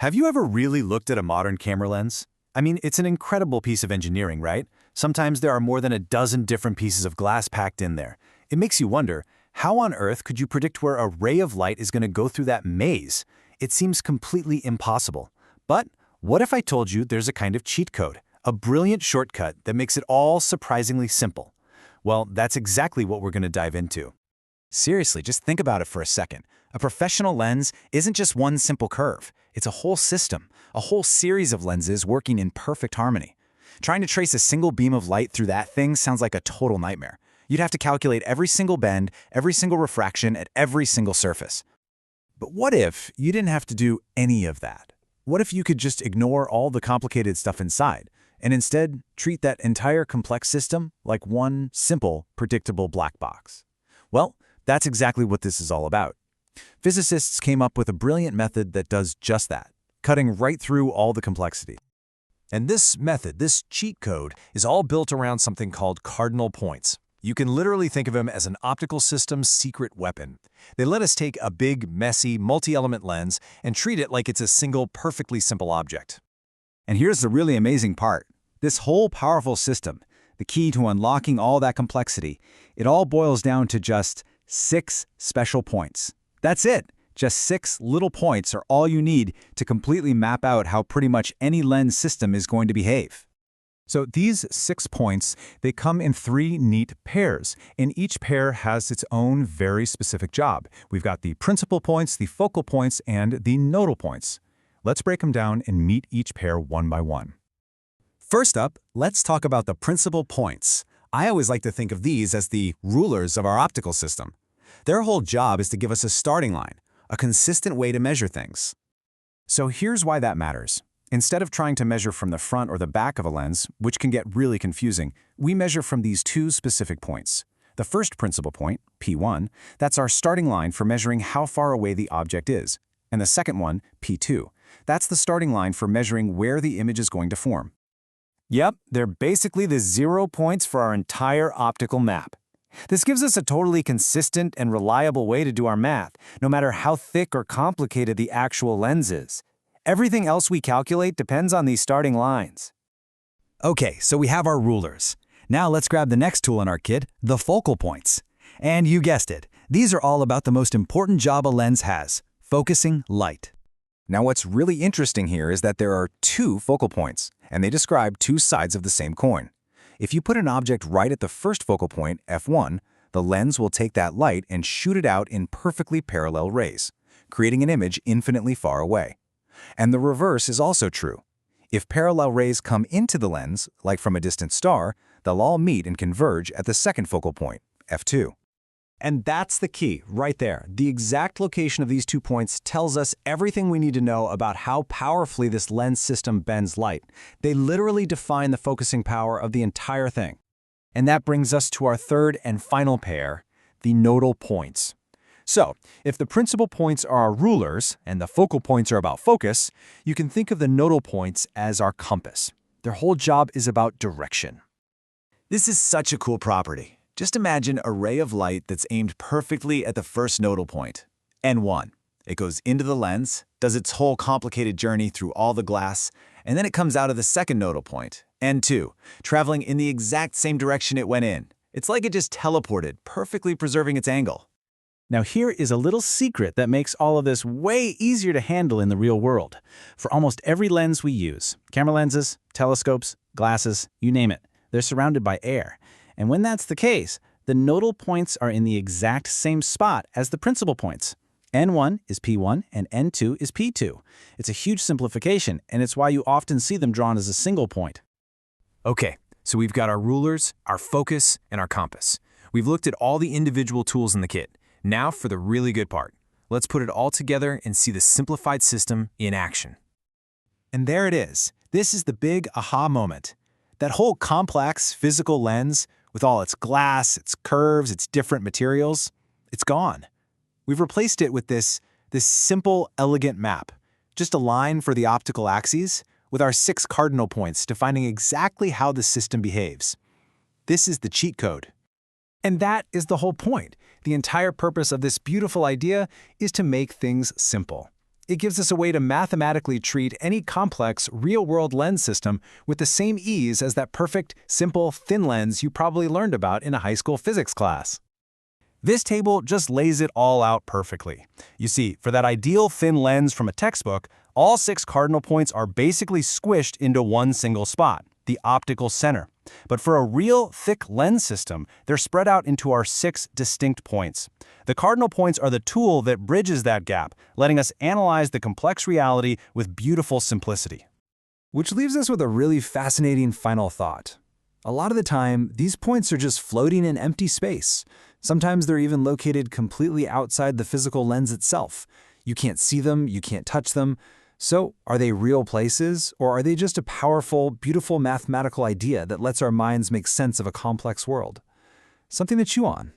Have you ever really looked at a modern camera lens? I mean, it's an incredible piece of engineering, right? Sometimes there are more than a dozen different pieces of glass packed in there. It makes you wonder, how on earth could you predict where a ray of light is going to go through that maze? It seems completely impossible. But what if I told you there's a kind of cheat code, a brilliant shortcut that makes it all surprisingly simple? Well, that's exactly what we're going to dive into. Seriously, just think about it for a second. A professional lens isn't just one simple curve. It's a whole system, a whole series of lenses working in perfect harmony. Trying to trace a single beam of light through that thing sounds like a total nightmare. You'd have to calculate every single bend, every single refraction at every single surface. But what if you didn't have to do any of that? What if you could just ignore all the complicated stuff inside and instead treat that entire complex system like one simple, predictable black box? Well, that's exactly what this is all about. Physicists came up with a brilliant method that does just that, cutting right through all the complexity. And this method, this cheat code, is all built around something called Cardinal Points. You can literally think of them as an optical system's secret weapon. They let us take a big, messy, multi-element lens and treat it like it's a single, perfectly simple object. And here's the really amazing part. This whole powerful system, the key to unlocking all that complexity, it all boils down to just 6 special points. That's it. Just 6 little points are all you need to completely map out how pretty much any lens system is going to behave. So these 6 points, they come in 3 neat pairs, and each pair has its own very specific job. We've got the principal points, the focal points, and the nodal points. Let's break them down and meet each pair one by one. First up, let's talk about the principal points. I always like to think of these as the rulers of our optical system. Their whole job is to give us a starting line, a consistent way to measure things. So here's why that matters. Instead of trying to measure from the front or the back of a lens, which can get really confusing, we measure from these 2 specific points. The first principal point, P1, that's our starting line for measuring how far away the object is. And the second one, P2, that's the starting line for measuring where the image is going to form. Yep, they're basically the 0 points for our entire optical map. This gives us a totally consistent and reliable way to do our math, no matter how thick or complicated the actual lens is. Everything else we calculate depends on these starting lines. Okay, so we have our rulers. Now let's grab the next tool in our kit, the focal points. And you guessed it, these are all about the most important job a lens has, focusing light. Now what's really interesting here is that there are 2 focal points, and they describe 2 sides of the same coin. If you put an object right at the first focal point, f1, the lens will take that light and shoot it out in perfectly parallel rays, creating an image infinitely far away. And the reverse is also true. If parallel rays come into the lens, like from a distant star, they'll all meet and converge at the second focal point, f2. And that's the key, right there. The exact location of these 2 points tells us everything we need to know about how powerfully this lens system bends light. They literally define the focusing power of the entire thing. And that brings us to our third and final pair, the nodal points. So, if the principal points are our rulers and the focal points are about focus, you can think of the nodal points as our compass. Their whole job is about direction. This is such a cool property. Just imagine a ray of light that's aimed perfectly at the first nodal point, N1. It goes into the lens, does its whole complicated journey through all the glass, and then it comes out of the second nodal point, N2, traveling in the exact same direction it went in. It's like it just teleported, perfectly preserving its angle. Now here is a little secret that makes all of this way easier to handle in the real world. For almost every lens we use, camera lenses, telescopes, glasses, you name it, they're surrounded by air. And when that's the case, the nodal points are in the exact same spot as the principal points. N1 is P1 and N2 is P2. It's a huge simplification, and it's why you often see them drawn as a single point. Okay, so we've got our rulers, our focus, and our compass. We've looked at all the individual tools in the kit. Now for the really good part. Let's put it all together and see the simplified system in action. And there it is. This is the big aha moment. That whole complex physical lens, with all its glass, its curves, its different materials, it's gone. We've replaced it with this simple, elegant map. Just a line for the optical axes, with our 6 cardinal points defining exactly how the system behaves. This is the cheat code. And that is the whole point. The entire purpose of this beautiful idea is to make things simple. It gives us a way to mathematically treat any complex, real-world lens system with the same ease as that perfect, simple, thin lens you probably learned about in a high school physics class. This table just lays it all out perfectly. You see, for that ideal thin lens from a textbook, all 6 cardinal points are basically squished into one single spot, the optical center. But for a real thick lens system, they're spread out into our 6 distinct points. The cardinal points are the tool that bridges that gap, letting us analyze the complex reality with beautiful simplicity. Which leaves us with a really fascinating final thought. A lot of the time, these points are just floating in empty space. Sometimes they're even located completely outside the physical lens itself. You can't see them, you can't touch them. So, are they real places, or are they just a powerful, beautiful mathematical idea that lets our minds make sense of a complex world? Something to chew on.